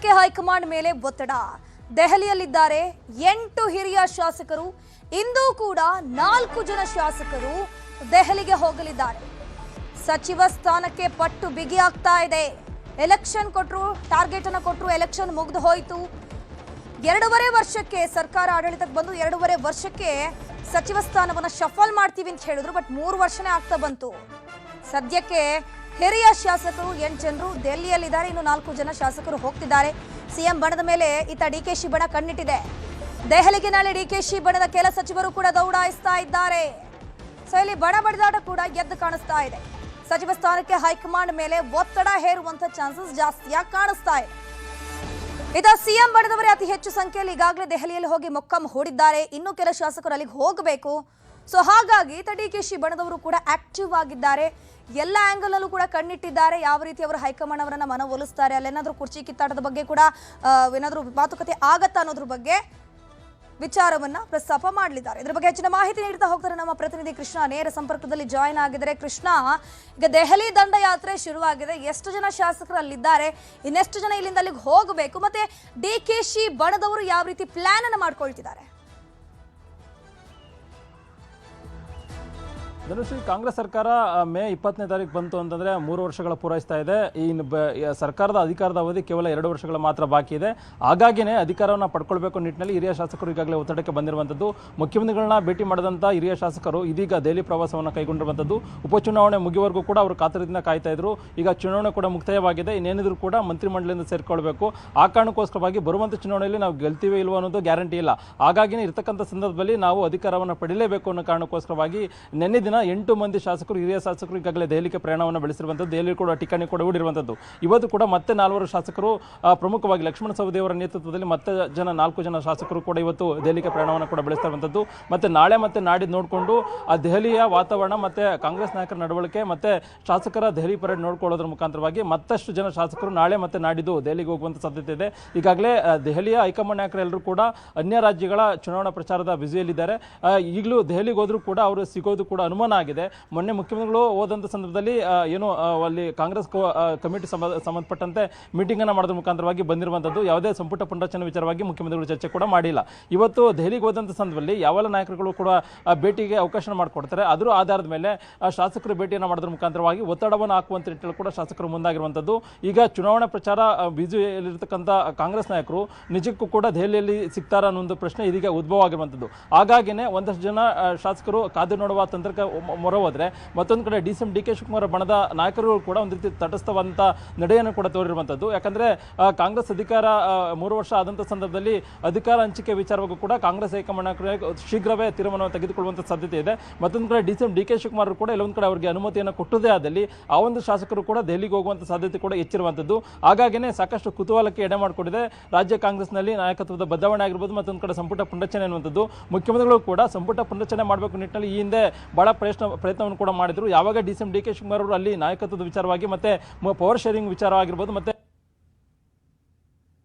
ಸ್ಥಾನಕ್ಕೆ ಹೈಕಮಾಂಡ್ ಮೇಲೆ ಒತ್ತಡ. ದೆಹಲಿಯಲ್ಲಿದ್ದಾರೆ 8 ಹಿರಿಯ ಶಾಸಕರು. ಇಂದು ಕೂಡ 4 ಜನ ಶಾಸಕರು ದೆಹಲಿಗೆ ಹೋಗಲಿದ್ದಾರೆ. ಸಚಿವ ಸ್ಥಾನಕ್ಕೆ ಪಟ್ಟು ಬಿಗಿ ಆಗ್ತಾ ಇದೆ. ಎಲೆಕ್ಷನ್ ಕೊಟ್ಟರು, ಟಾರ್ಗೆಟ್ ಅನ್ನು ಕೊಟ್ಟರು, ಎಲೆಕ್ಷನ್ ಮುಗಿದು ಹೋಯಿತು. 2.5 ವರ್ಷಕ್ಕೆ ಸರ್ಕಾರ ಆಡಳಿತಕ್ಕೆ ಬಂದು 2.5 ವರ್ಷಕ್ಕೆ ಸಚಿವ ಸ್ಥಾನವನ್ನು ಶಫಲ್ ಮಾಡ್ತೀವಿ ಅಂತ ಹೇಳಿದ್ರು. ಬಟ್ 3 ವರ್ಷನೇ ಆಗ್ತಾ ಬಂತು. ಸದ್ಯಕ್ಕೆ ಹಿರಿಯ ಶಾಸಕರು 8 ಜನರು ದೆಹಲಿಯಲ್ಲಿದ್ದಾರೆ. ಇನ್ನು 4 ಜನ ಶಾಸಕರು ಹೋಗ್ತಿದ್ದಾರೆ. ಸಿಎಂ ಬಣದ ಮೇಲೆ ಈತ ಡಿಕೆಶಿ ಬಣ ಕಣ್ಣಿಟ್ಟಿದೆ. ದೆಹಲಿಗೆ ನಾಳೆ ಡಿಕೆಶಿ ಬಣದ ಕೆಲ ಸಚಿವರು ಕೂಡ ದೌಡಾಯಿಸ್ತಾ ಇದ್ದಾರೆ. ಸೊ ಇಲ್ಲಿ ಬಣ ಬಡಿದಾಟ ಕೂಡ ಎದ್ದು ಕಾಣಿಸ್ತಾ ಇದೆ. ಸಚಿವ ಸ್ಥಾನಕ್ಕೆ ಹೈಕಮಾಂಡ್ ಮೇಲೆ ಒತ್ತಡ ಹೇರುವಂತ ಚಾನ್ಸಸ್ ಜಾಸ್ತಿಯಾಗಿ ಕಾಣಿಸ್ತಾ ಇದೆ. ಇದ ಸಿಎಂ ಬಣದವರೇ ಅತಿ ಹೆಚ್ಚು ಸಂಖ್ಯೆಯಲ್ಲಿ ಈಗಾಗಲೇ ದೆಹಲಿಯಲ್ಲಿ ಹೋಗಿ ಮೊಕ್ಕಂ ಹೂಡಿದ್ದಾರೆ. ಇನ್ನು ಕೆಲ ಶಾಸಕರು ಅಲ್ಲಿಗೆ ಹೋಗಬೇಕು. ಸೊ ಹಾಗಾಗಿ ಡಿಕೆಶಿ ಬಣದವರು ಕೂಡ ಆಕ್ಟಿವ್ ಆಗಿದ್ದಾರೆ. ಎಲ್ಲ ಆಂಗಲ್ ಅಲ್ಲೂ ಕೂಡ ಕಣ್ಣಿಟ್ಟಿದ್ದಾರೆ. ಯಾವ ರೀತಿ ಅವರು ಹೈಕಮಾಂಡ್ ಅವರನ್ನ ಮನವೊಲಿಸ್ತಾರೆ, ಅಲ್ಲೇನಾದ್ರೂ ಕುರ್ಚಿ ಕಿತ್ತಾಟದ ಬಗ್ಗೆ ಕೂಡ ಏನಾದ್ರೂ ಮಾತುಕತೆ ಆಗತ್ತಾ ಅನ್ನೋದ್ರ ಬಗ್ಗೆ ವಿಚಾರವನ್ನ ಪ್ರಸ್ತಾಪ ಮಾಡಲಿದ್ದಾರೆ. ಇದರ ಬಗ್ಗೆ ಹೆಚ್ಚಿನ ಮಾಹಿತಿ ನೀಡ್ತಾ ಹೋಗ್ತಾರೆ ನಮ್ಮ ಪ್ರತಿನಿಧಿ ಕೃಷ್ಣ. ನೇರ ಸಂಪರ್ಕದಲ್ಲಿ ಜಾಯಿನ್ ಆಗಿದ್ದಾರೆ. ಕೃಷ್ಣ, ಈಗ ದೆಹಲಿ ದಂಡಯಾತ್ರೆ ಶುರುವಾಗಿದೆ. ಎಷ್ಟು ಜನ ಶಾಸಕರು ಅಲ್ಲಿದ್ದಾರೆ, ಇನ್ನೆಷ್ಟು ಜನ ಇಲ್ಲಿಂದ ಅಲ್ಲಿಗೆ ಹೋಗಬೇಕು, ಮತ್ತೆ ಡಿಕೆಶಿ ಬಣದವರು ಯಾವ ರೀತಿ ಪ್ಲಾನ್ ಅನ್ನು ಮಾಡ್ಕೊಳ್ತಿದ್ದಾರೆ? ಧನುಶ್ರೀ, ಕಾಂಗ್ರೆಸ್ ಸರ್ಕಾರ ಮೇ 20ನೇ ತಾರೀಕು ಬಂತು ಅಂತಂದರೆ 3 ವರ್ಷಗಳ ಪೂರೈಸ್ತಾ ಇದೆ. ಇನ್ನು ಸರ್ಕಾರದ ಅಧಿಕಾರದ ಅವಧಿ ಕೇವಲ 2 ವರ್ಷಗಳ ಮಾತ್ರ ಬಾಕಿ ಇದೆ. ಹಾಗಾಗಿನೇ ಅಧಿಕಾರವನ್ನು ಪಡ್ಕೊಳ್ಬೇಕು ನಿಟ್ಟಿನಲ್ಲಿ ಹಿರಿಯ ಶಾಸಕರು ಈಗಾಗಲೇ ಒತ್ತಡಕ್ಕೆ ಬಂದಿರುವಂಥದ್ದು. ಮುಖ್ಯಮಂತ್ರಿಗಳನ್ನ ಭೇಟಿ ಮಾಡಿದಂಥ ಹಿರಿಯ ಶಾಸಕರು ಇದೀಗ ದೆಹಲಿ ಪ್ರವಾಸವನ್ನು ಕೈಗೊಂಡಿರುವಂಥದ್ದು. ಉಪಚುನಾವಣೆ ಮುಗಿಯುವವರೆಗೂ ಕೂಡ ಅವರು ಕಾತರದಿಂದ ಕಾಯ್ತಾ ಇದ್ರು. ಈಗ ಚುನಾವಣೆ ಕೂಡ ಮುಕ್ತಾಯವಾಗಿದೆ. ಇನ್ನೇನಿದ್ರು ಕೂಡ ಮಂತ್ರಿಮಂಡಲದಿಂದ ಸೇರ್ಕೊಳ್ಬೇಕು. ಆ ಕಾರಣಕ್ಕೋಸ್ಕರವಾಗಿ ಬರುವಂಥ ಚುನಾವಣೆಯಲ್ಲಿ ನಾವು ಗೆಲ್ತೀವಿ ಇಲ್ವೋ ಅನ್ನೋದು ಗ್ಯಾರಂಟಿ ಇಲ್ಲ. ಹಾಗಾಗಿನೇ ಇರ್ತಕ್ಕಂಥ ಸಂದರ್ಭದಲ್ಲಿ ನಾವು ಅಧಿಕಾರವನ್ನು ಪಡೆಯಲೇಬೇಕು ಅನ್ನೋ ಕಾರಣಕ್ಕೋಸ್ಕರವಾಗಿ ನಿನ್ನೆ ದಿನ 8 ಮಂದಿ ಶಾಸಕರು, ಹಿರಿಯ ಶಾಸಕರು ಈಗಾಗಲೇ ದೆಹಲಿಗೆ ಪ್ರಯಾಣವನ್ನು ಬೆಳೆಸಿರುವಂಥದ್ದು. ದೆಹಲಿ ಕೂಡ ಠಿಕಾಣಿ ಕೂಡ ಹೂಡಿರುವಂಥದ್ದು. ಇವತ್ತು ಕೂಡ ಮತ್ತೆ 4 ಶಾಸಕರು, ಪ್ರಮುಖವಾಗಿ ಲಕ್ಷ್ಮಣ ಸವದಿ ಅವರ ನೇತೃತ್ವದಲ್ಲಿ ಮತ್ತೆ 4 ಜನ ಶಾಸಕರು ಕೂಡ ಇವತ್ತು ದೆಹಲಿಗೆ ಪ್ರಯಾಣವನ್ನು ಕೂಡ ಬೆಳೆಸ್ತಿರುವಂಥದ್ದು. ಮತ್ತೆ ನಾಳೆ ಮತ್ತೆ ನಾಡಿದ್ದು ನೋಡಿಕೊಂಡು ಆ ದೆಹಲಿಯ ವಾತಾವರಣ ಮತ್ತೆ ಕಾಂಗ್ರೆಸ್ ನಾಯಕರ ನಡವಳಿಕೆ ಮತ್ತೆ ಶಾಸಕರ ದೆಹಲಿ ಪರೇಡ್ ನೋಡ್ಕೊಳ್ಳೋದ್ರ ಮುಖಾಂತರವಾಗಿ ಮತ್ತಷ್ಟು ಜನ ಶಾಸಕರು ನಾಳೆ ಮತ್ತೆ ನಾಡಿದ್ದು ದೆಹಲಿಗೆ ಹೋಗುವಂಥ ಸಾಧ್ಯತೆ ಇದೆ. ಈಗಾಗಲೇ ದೆಹಲಿಯ ಹೈಕಮಾಂಡ್ ನಾಯಕರೆಲ್ಲರೂ ಕೂಡ ಅನ್ಯ ರಾಜ್ಯಗಳ ಚುನಾವಣಾ ಪ್ರಚಾರದ ಬ್ಯುಸಿಯಲ್ಲಿದ್ದಾರೆ. ಈಗಲೂ ದೆಹಲಿಗೆ ಹೋದ್ರೂ ಕೂಡ ಅವರು ಸಿಗೋದು ಕೂಡ ಅನುಮಾನ ಆಗಿದೆ. ಮೊನ್ನೆ ಮುಖ್ಯಮಂತ್ರಿಗಳು ಹೋದಂಥ ಸಂದರ್ಭದಲ್ಲಿ ಏನು ಅಲ್ಲಿ ಕಾಂಗ್ರೆಸ್ ಕಮಿಟಿ ಸಂಬಂಧಪಟ್ಟಂತೆ ಮೀಟಿಂಗ್ ಅನ್ನು ಮಾಡೋದ್ರ ಮುಖಾಂತರವಾಗಿ ಬಂದಿರುವಂಥದ್ದು. ಯಾವುದೇ ಸಂಪುಟ ಪುನರಚನೆ ವಿಚಾರವಾಗಿ ಮುಖ್ಯಮಂತ್ರಿಗಳು ಚರ್ಚೆ ಕೂಡ ಮಾಡಿಲ್ಲ. ಇವತ್ತು ದೆಹಲಿಗೆ ಹೋದಂಥ ಸಂದರ್ಭದಲ್ಲಿ ಯಾವೆಲ್ಲ ನಾಯಕರುಗಳು ಕೂಡ ಭೇಟಿಗೆ ಅವಕಾಶ ಮಾಡಿಕೊಡ್ತಾರೆ, ಅದರ ಆಧಾರದ ಮೇಲೆ ಶಾಸಕರು ಭೇಟಿಯನ್ನು ಮಾಡೋದ್ರ ಮುಖಾಂತರವಾಗಿ ಒತ್ತಡವನ್ನು ಹಾಕುವಂತ ನಿಟ್ಟಿನಲ್ಲಿ ಕೂಡ ಶಾಸಕರು ಮುಂದಾಗಿರುವಂಥದ್ದು. ಈಗ ಚುನಾವಣಾ ಪ್ರಚಾರ ಬ್ಯುಸಿಯಲ್ಲಿರ್ತಕ್ಕಂಥ ಕಾಂಗ್ರೆಸ್ ನಾಯಕರು ನಿಜಕ್ಕೂ ಕೂಡ ದೆಹಲಿಯಲ್ಲಿ ಸಿಗ್ತಾರ ಅನ್ನೋ ಒಂದು ಪ್ರಶ್ನೆ ಇದೀಗ ಉದ್ಭವ ಆಗಿರುವಂಥದ್ದು. ಹಾಗಾಗಿನೇ ಒಂದಷ್ಟು ಜನ ಶಾಸಕರು ಕಾದು ನೋಡುವ ತಂತ್ರಕ್ಕೆ ಮೊರೆ ಹೋದ್ರೆ, ಮತ್ತೊಂದು ಕಡೆ ಡಿ.ಕೆ ಶಿವಕುಮಾರ್ ಬಣದ ನಾಯಕರು ಕೂಡ ಒಂದು ರೀತಿ ತಟಸ್ಥವಂತ ನಡೆಯನ್ನು ಕೂಡ ತೋರಿರುವಂಥದ್ದು. ಯಾಕಂದ್ರೆ ಕಾಂಗ್ರೆಸ್ ಅಧಿಕಾರ 3 ವರ್ಷ ಆದಂಥ ಸಂದರ್ಭದಲ್ಲಿ ಅಧಿಕಾರ ಹಂಚಿಕೆ ವಿಚಾರವಾಗೂ ಕೂಡ ಕಾಂಗ್ರೆಸ್ ಹೈಕಮಾಂಡ್ ನಾಯಕರು ಶೀಘ್ರವೇ ತೀರ್ಮಾನವನ್ನು ತೆಗೆದುಕೊಳ್ಳುವಂಥ ಸಾಧ್ಯತೆ ಇದೆ. ಮತ್ತೊಂದು ಕಡೆ ಡಿ.ಕೆ ಶಿವಕುಮಾರ್ ಕೂಡ ಎಲ್ಲೊಂದು ಕಡೆ ಅವರಿಗೆ ಅನುಮತಿಯನ್ನು ಕೊಟ್ಟದೇ ಆದಲ್ಲಿ ಆ ಒಂದು ಶಾಸಕರು ಕೂಡ ದೆಹಲಿಗೆ ಹೋಗುವಂಥ ಸಾಧ್ಯತೆ ಕೂಡ ಹೆಚ್ಚಿರುವಂಥದ್ದು. ಹಾಗಾಗಿನೇ ಸಾಕಷ್ಟು ಕುತೂಹಲಕ್ಕೆ ಎಡೆ ಮಾಡಿಕೊಟ್ಟಿದೆ ರಾಜ್ಯ ಕಾಂಗ್ರೆಸ್ನಲ್ಲಿ ನಾಯಕತ್ವದ ಬದಲಾವಣೆ ಆಗಿರ್ಬೋದು, ಮತ್ತೊಂದು ಕಡೆ ಸಂಪುಟ ಪುನರಚನೆ ಅನ್ನುವಂಥದ್ದು. ಮುಖ್ಯಮಂತ್ರಿಗಳು ಕೂಡ ಸಂಪುಟ ಪುನರಚನೆ ಮಾಡಬೇಕು ನಿಟ್ಟಿನಲ್ಲಿ ಈ ಹಿಂದೆ ಬಹಳ ಪ್ರಯತ್ನವನ್ನು ಕೂಡ ಮಾಡಿದ್ರು. ಯಾವಾಗ ಡಿ.ಕೆ ಶಿವಕುಮಾರ್ ಅವರು ಅಲ್ಲಿ ನಾಯಕತ್ವದ ವಿಚಾರವಾಗಿ ಮತ್ತೆ ಪವರ್ ಶೇರಿಂಗ್ ವಿಚಾರವಾಗಿರ್ಬೋದು, ಮತ್ತೆ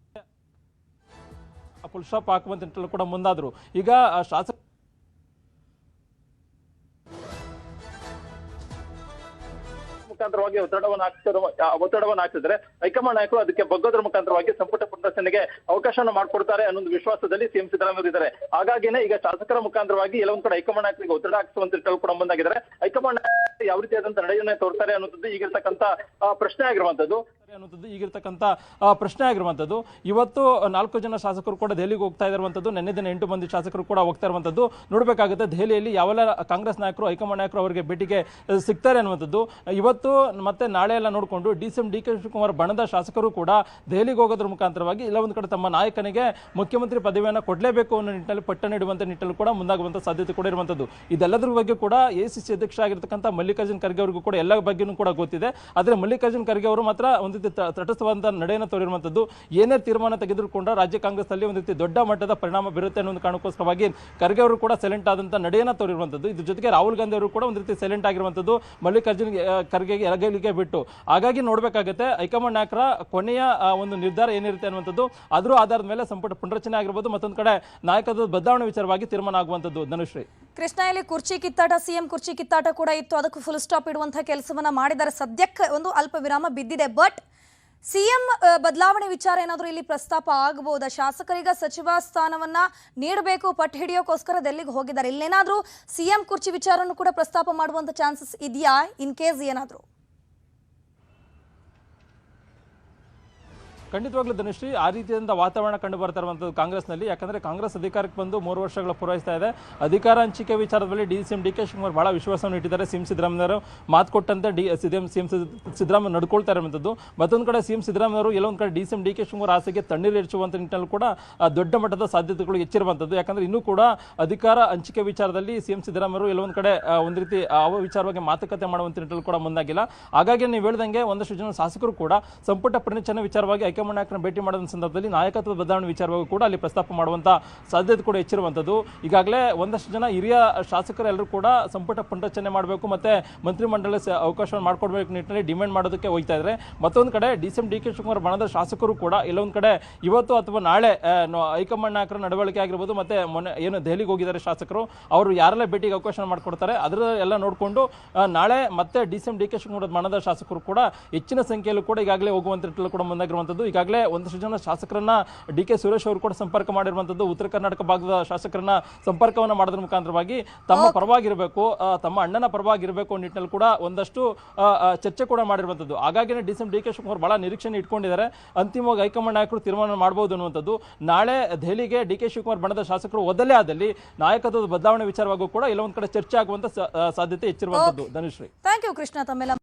ಫುಲ್ ಸ್ಟಾಪ್ ಹಾಕುವಂತ ನಿಟ್ಟಿನಲ್ಲಿ ಕೂಡ ಮುಂದಾದ್ರು. ಈಗ ಶಾಸಕ ಮುಖಾಂತರವಾಗಿ ಒತ್ತಡವನ್ನು ಹಾಕ್ತಿದ್ರೆ ಹೈಕಮಾಂಡ್ ನಾಯಕರು ಅದಕ್ಕೆ ಬಗ್ಗೋದ್ರ ಮುಖಾಂತರವಾಗಿ ಸಂಪುಟ ಪುನರಚನೆಗೆ ಅವಕಾಶವನ್ನು ಮಾಡಿಕೊಡ್ತಾರೆ ಅನ್ನೋ ವಿಶ್ವಾಸದಲ್ಲಿ ಸಿಎಂ ಸಿದ್ದರಾಮಯ್ಯ ಇದ್ದಾರೆ. ಹಾಗಾಗಿನೇ ಈಗ ಶಾಸಕರ ಮುಖಾಂತರವಾಗಿ ಎಲ್ಲೊಂದ್ ಕಡೆ ಹೈಕಮಾಂಡ್ ನಾಯಕರಿಗೆ ಒತ್ತಡ ಹಾಕಿಸುವಂತ ಕೂಡ ಮುಂದಾಗಿದ್ದಾರೆ. ಹೈಕಮಾಂಡ್ ಯಾವ ರೀತಿಯಾದಂತ ನಡೆಯನ್ನ ತೋರ್ತಾರೆ ಅನ್ನೋದು ಈಗಿರ್ತಕ್ಕಂಥ ಪ್ರಶ್ನೆ ಆಗಿರುವಂತದ್ದು. ಇವತ್ತು 4 ಜನ ಶಾಸಕರು ಕೂಡ ದೆಹಲಿಗೆ ಹೋಗ್ತಾ ಇರುವಂತದ್ದು. ನಿನ್ನೆ ದಿನ 8 ಮಂದಿ ಶಾಸಕರು ಕೂಡ ಹೋಗ್ತಾ ಇರುವಂತದ್ದು. ನೋಡ್ಬೇಕಾಗುತ್ತೆ ದೆಹಲಿಯಲ್ಲಿ ಯಾವೆಲ್ಲ ಕಾಂಗ್ರೆಸ್ ನಾಯಕರು, ಹೈಕಮಾಂಡ್ ನಾಯಕರು ಅವರಿಗೆ ಭೇಟಿಗೆ ಸಿಗ್ತಾರೆ ಅನ್ನುವಂಥದ್ದು. ಇವತ್ತು ಮತ್ತೆ ನಾಳೆ ಎಲ್ಲ ನೋಡಿಕೊಂಡು ಡಿ.ಕೆ ಶಿವಕುಮಾರ್ ಬಣದ ಶಾಸಕರು ಕೂಡ ದೆಹಲಿಗೆ ಹೋಗೋದ್ರ ಮುಖಾಂತರವಾಗಿ ಇಲ್ಲ ಒಂದು ಕಡೆ ತಮ್ಮ ನಾಯಕನಿಗೆ ಮುಖ್ಯಮಂತ್ರಿ ಪದವಿಯನ್ನು ಕೊಡಲೇಬೇಕು ಅನ್ನೋ ನಿಟ್ಟಿನಲ್ಲಿ ಪಟ್ಟ ನೀಡುವಂತ ನಿಟ್ಟಿನಲ್ಲಿ ಕೂಡ ಮುಂದಾಗುವಂತ ಸಾಧ್ಯತೆ ಕೂಡ ಇರುವಂತದ್ದು. ಇದೆಲ್ಲದ್ರ ಬಗ್ಗೆ ಕೂಡ ಎಸಿಸಿ ಅಧ್ಯಕ್ಷ ಆಗಿರ್ತಕ್ಕಂಥ ಮಲ್ಲಿಕಾರ್ಜುನ್ ಖರ್ಗೆ ಅವರಿಗೂ ಕೂಡ ಎಲ್ಲ ಬಗ್ಗೆನೂ ಕೂಡ ಗೊತ್ತಿದೆ. ಆದರೆ ಮಲ್ಲಿಕಾರ್ಜುನ್ ಖರ್ಗೆ ಅವರು ಮಾತ್ರ ಒಂದು ರೀತಿ ತಟಸ್ಥವಾದ ನಡೆಯನ್ನು ತೋರಿರುವಂತದ್ದು. ಏನೇ ತೀರ್ಮಾನ ತೆಗೆದುಕೊಂಡ್ರೆ ರಾಜ್ಯ ಕಾಂಗ್ರೆಸ್ ಅಲ್ಲಿ ಒಂದು ರೀತಿ ದೊಡ್ಡ ಮಟ್ಟದ ಪರಿಣಾಮ ಬೀರುತ್ತೆ ಅನ್ನೋ ಒಂದು ಕಾರಣಕ್ಕೋಸ್ಕರವಾಗಿ ಖರ್ಗೆ ಅವರು ಕೂಡ ಸೈಲೆಂಟ್ ಆದಂತ ನಡೆಯನ್ನು ತೋರಿರುವಂತದ್ದು. ಇದ್ರ ಜೊತೆಗೆ ರಾಹುಲ್ ಗಾಂಧಿ ಅವರು ಕೂಡ ಒಂದು ರೀತಿ ಸೈಲೆಂಟ್ ಆಗಿರುವಂತದ್ದು ಮಲ್ಲಿಕಾರ್ಜುನ್ ಖರ್ಗೆಗೆ ಎಲಗಲಿಗೆ ಬಿಟ್ಟು. ಹಾಗಾಗಿ ನೋಡ್ಬೇಕಾಗುತ್ತೆ ಹೈಕಮಾಂಡ್ ನಾಯಕರ ಕೊನೆಯ ಒಂದು ನಿರ್ಧಾರ ಏನಿರುತ್ತೆ ಅನ್ನುವಂಥದ್ದು. ಅದರ ಆಧಾರದ ಮೇಲೆ ಸಂಪುಟ ಪುನರಚನೆ ಆಗಿರ್ಬೋದು, ಮತ್ತೊಂದು ಕಡೆ ನಾಯಕತ್ವದ ಬದಲಾವಣೆ ವಿಚಾರವಾಗಿ ತೀರ್ಮಾನ ಆಗುವಂಥದ್ದು. ಧನುಶ್ರೀ, ಕೃಷ್ಣ, ಇಲ್ಲಿ ಕುರ್ಚಿ ಕಿತ್ತಾಟ, ಸಿಎಂ ಕುರ್ಚಿ ಕಿತ್ತಾಟ ಕೂಡ ಇತ್ತು. ಅದಕ್ಕೂ ಫುಲ್ ಸ್ಟಾಪ್ ಇಡುವಂತಹ ಕೆಲಸವನ್ನ ಮಾಡಿದ್ದಾರೆ. ಸದ್ಯಕ್ಕೆ ಒಂದು ಅಲ್ಪ ವಿರಾಮ ಬಿದ್ದಿದೆ. ಬಟ್ ಸಿಎಂ ಬದಲಾವಣೆ ವಿಚಾರ ಏನಾದರೂ ಇಲ್ಲಿ ಪ್ರಸ್ತಾಪ ಆಗಬಹುದಾ? ಶಾಸಕರಿಗೆ ಸಚಿವ ಸ್ಥಾನವನ್ನ ನೀಡಬೇಕು, ಪಟ್ಟು ಹಿಡಿಯೋಕ್ಕೋಸ್ಕರ ಡೆಲ್ಲಿಗೆ ಹೋಗಿದ್ದಾರೆ. ಇಲ್ಲೇನಾದ್ರೂ ಸಿಎಂ ಕುರ್ಚಿ ವಿಚಾರವನ್ನು ಕೂಡ ಪ್ರಸ್ತಾಪ ಮಾಡುವಂತ ಚಾನ್ಸಸ್ ಇದೆಯಾ ಇನ್ ಕೇಸ್ ಏನಾದರೂ? ಖಂಡಿತವಾಗ್ಲೂ ಧನುಶ್ರೀ, ಆ ರೀತಿಯಾದ ವಾತಾವರಣ ಕಂಡು ಬರ್ತಾ ಇರುವಂಥದ್ದು ಕಾಂಗ್ರೆಸ್ನಲ್ಲಿ. ಯಾಕಂದರೆ ಕಾಂಗ್ರೆಸ್ ಅಧಿಕಾರಕ್ಕೆ ಬಂದು 3 ವರ್ಷಗಳು ಪೂರೈಸ್ತಾ ಇದೆ. ಅಧಿಕಾರ ಹಂಚಿಕೆ ವಿಚಾರದಲ್ಲಿ ಸಿಎಂ ಡಿ ಕೆ ಶಿವಕುಮಾರ್ ಬಹಳ ವಿಶ್ವಾಸವನ್ನು ಇಟ್ಟಿದ್ದಾರೆ. ಸಿಎಂ ಸಿದ್ದರಾಮಯ್ಯವರು ಮಾತು ಕೊಟ್ಟಂತೆ ಸಿಎಂ ಸಿದ್ದರಾಮಯ್ಯ ನಡ್ಕೊಳ್ತಾ ಇರುವಂಥದ್ದು. ಮತ್ತೊಂದು ಕಡೆ ಸಿಎಂ ಸಿದ್ದರಾಮಯ್ಯವರು ಎಲ್ಲೊಂದು ಕಡೆ ಸಿಎಂ ಡಿ ಕೆ ಶಿವಕುಮಾರ್ ಆಸೆಗೆ ತಣ್ಣೀರು ಎರಚುವಂಥ ನಿಟ್ಟಿನಲ್ಲಿ ಕೂಡ ದೊಡ್ಡ ಮಟ್ಟದ ಸಾಧ್ಯತೆಗಳು ಹೆಚ್ಚಿರುವಂಥದ್ದು. ಯಾಕಂದರೆ ಇನ್ನೂ ಕೂಡ ಅಧಿಕಾರ ಹಂಚಿಕೆ ವಿಚಾರದಲ್ಲಿ ಸಿಎಂ ಸಿದ್ದರಾಮಯ್ಯವರು ಎಲ್ಲೊಂದು ಕಡೆ ಒಂದು ರೀತಿ ವಿಚಾರವಾಗಿ ಮಾತುಕತೆ ಮಾಡುವಂಥ ನಿಟ್ಟಿನಲ್ಲಿ ಕೂಡ ಮುಂದಾಗಿಲ್ಲ. ಹಾಗಾಗಿ ನೀವು ಹೇಳ್ದಂಗೆ ಒಂದಷ್ಟು ಜನ ಶಾಸಕರು ಕೂಡ ಸಂಪುಟ ಪುನಶ್ಚೇತನ ವಿಚಾರವಾಗಿ ಹೈಕಮಾಂಡ್ ನಾಯಕರನ್ನ ಭೇಟಿ ಮಾಡಿದ ಸಂದರ್ಭದಲ್ಲಿ ನಾಯಕತ್ವದ ಬದಲಾವಣೆ ವಿಚಾರವಾಗಿ ಕೂಡ ಅಲ್ಲಿ ಪ್ರಸ್ತಾಪ ಮಾಡುವಂತ ಸಾಧ್ಯತೆ ಕೂಡ ಹೆಚ್ಚಿರುವಂಥದ್ದು. ಈಗಾಗಲೇ ಒಂದಷ್ಟು ಜನ ಹಿರಿಯ ಶಾಸಕರೆಲ್ಲರೂ ಕೂಡ ಸಂಪುಟ ಪುನರಚನೆ ಮಾಡಬೇಕು ಮತ್ತೆ ಮಂತ್ರಿಮಂಡಲ ಅವಕಾಶವನ್ನು ಮಾಡಿಕೊಡ್ಬೇಕು ನಿಟ್ಟಿನಲ್ಲಿ ಡಿಮ್ಯಾಂಡ್ ಮಾಡೋದಕ್ಕೆ ಹೋಗ್ತಾ ಇದ್ದಾರೆ. ಮತ್ತೊಂದು ಕಡೆ ಸಿಎಂ ಡಿ ಕೆ ಶಿವಕುಮಾರ್ ಬಣದ ಶಾಸಕರು ಕೂಡ ಎಲ್ಲೊಂದು ಕಡೆ ಇವತ್ತು ಅಥವಾ ನಾಳೆ ಹೈಕಮಾಂಡ್ ನಾಯಕರ ನಡವಳಿಕೆ ಆಗಿರ್ಬೋದು, ಮತ್ತೆ ಮೊನ್ನೆ ಏನು ದೆಹಲಿಗೆ ಹೋಗಿದ್ದಾರೆ ಶಾಸಕರು, ಅವರು ಯಾರೆಲ್ಲ ಭೇಟಿಗೆ ಅವಕಾಶ ಮಾಡಿಕೊಡ್ತಾರೆ ಅದರ ಎಲ್ಲ ನೋಡಿಕೊಂಡು ನಾಳೆ ಮತ್ತೆ ಸಿಎಂ ಡಿ ಕೆ ಶಿವಕುಮಾರ್ ಬಣದ ಶಾಸಕರು ಕೂಡ ಹೆಚ್ಚಿನ ಸಂಖ್ಯೆಯಲ್ಲೂ ಕೂಡ ಈಗಾಗಲೇ ಹೋಗುವಂತ ನಿಟ್ಟಿನಲ್ಲಿ ಕೂಡ ಮುಂದಾಗಿರುವಂಥದ್ದು. ಈಗಾಗಲೇ ಒಂದಷ್ಟು ಜನ ಶಾಸಕರನ್ನ ಡಿ ಕೆ ಸುರೇಶ್ ಅವರು ಕೂಡ ಸಂಪರ್ಕ ಮಾಡಿರುವಂಥದ್ದು. ಉತ್ತರ ಕರ್ನಾಟಕ ಭಾಗದ ಶಾಸಕರನ್ನ ಸಂಪರ್ಕವನ್ನ ಮಾಡೋದ್ರ ಮುಖಾಂತರವಾಗಿ ತಮ್ಮ ಪರವಾಗಿರಬೇಕು, ತಮ್ಮ ಅಣ್ಣನ ಪರವಾಗಿರಬೇಕು ನಿಟ್ಟಿನಲ್ಲಿ ಕೂಡ ಒಂದಷ್ಟು ಚರ್ಚೆ ಕೂಡ ಮಾಡಿರುವಂಥದ್ದು. ಹಾಗಾಗಿನೇ ಸಿಎಂ ಡಿ ಕೆ ಶಿವಕುಮಾರ್ ಬಹಳ ನಿರೀಕ್ಷೆ ಇಟ್ಕೊಂಡಿದ್ದಾರೆ. ಅಂತಿಮವಾಗಿ ಹೈಕಮಾಂಡ್ ನಾಯಕರು ತೀರ್ಮಾನ ಮಾಡಬಹುದು ಅನ್ನುವಂಥದ್ದು. ನಾಳೆ ದೆಹಲಿಗೆ ಡಿ ಕೆ ಶಿವಕುಮಾರ್ ಬಣದ ಶಾಸಕರು ಹೋದಲ್ಲೇ ಆದಲ್ಲಿ ನಾಯಕತ್ವದ ಬದಲಾವಣೆ ವಿಚಾರವಾಗೂ ಕೂಡ ಎಲ್ಲೊಂದು ಕಡೆ ಚರ್ಚೆ ಆಗುವಂತ ಸಾಧ್ಯತೆ ಹೆಚ್ಚಿರುವಂಥದ್ದು. ಧನುಶ್ರೀ, ಥ್ಯಾಂಕ್ ಯು ಕೃಷ್ಣ ತಮ್ಮೆಲ್ಲ